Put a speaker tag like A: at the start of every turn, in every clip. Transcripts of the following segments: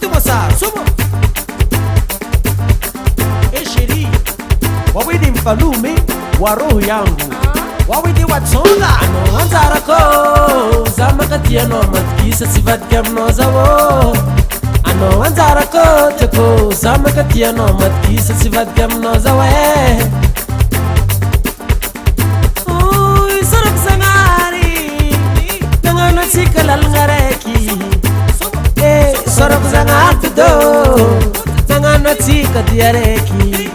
A: Dites-moi ça, souvent. Eh chérie, wawidi mfalume wa roho yangu, wawidi watsonga ano anzarako zamakatiano matkisa sivadkamno zawo ano anzarako teko zamakatiano matkisa sivadkamno zawe sorok sangari nangano sikalal ngareki sorok zangat do nangano sikadiareki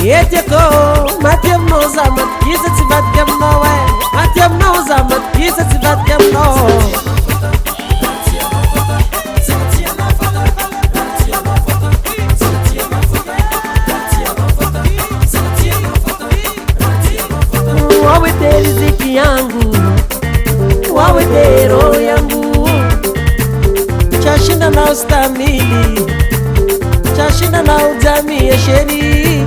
A: yeteko matiam no zamat kisa sivat gamno we matiam no zamat kisa sivat gamno wawe riziki yangu wawe roho yangu chashinda na ustamili chashinda na ujami ya sheri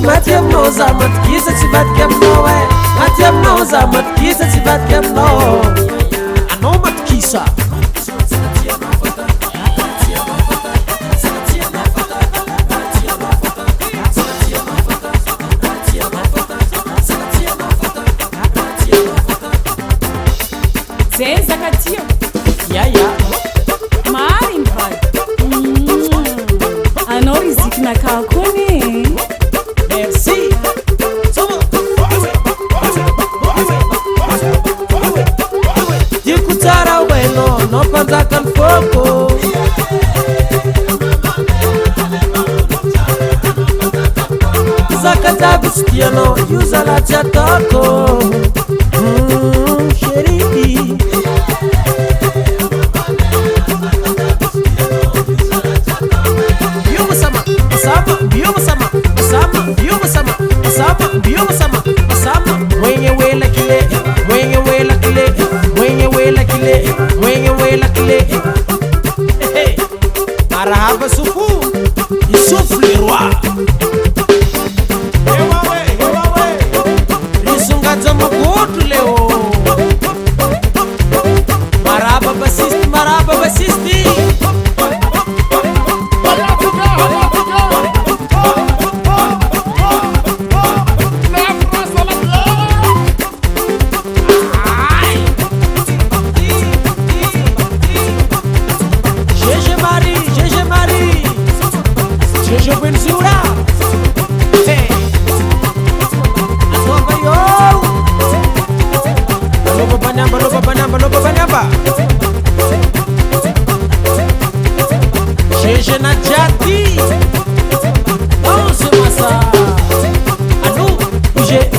A: Matiam no zamat kisa sivat gamno we Matiam no zamat kisa sivat gamno ano mat kisa
B: Zeza katio
A: ya
B: Marin pai Ano riziki na kakuni
A: Merci Jikutara weno no panzakan foko Zakata bistiano yuza la chatoko Chérie Bioma sama bioma sama bioma sama bioma sama mwenye wela kile mwenye wela kile mwenye wela kile mwenye wela kile marhaba sufu Yusuf le roi risunga zama kutu leo marhaba basisti Jeje Benzura hey Aswa bayo Loba banamba Jeje na jati Danse massa Anou bouger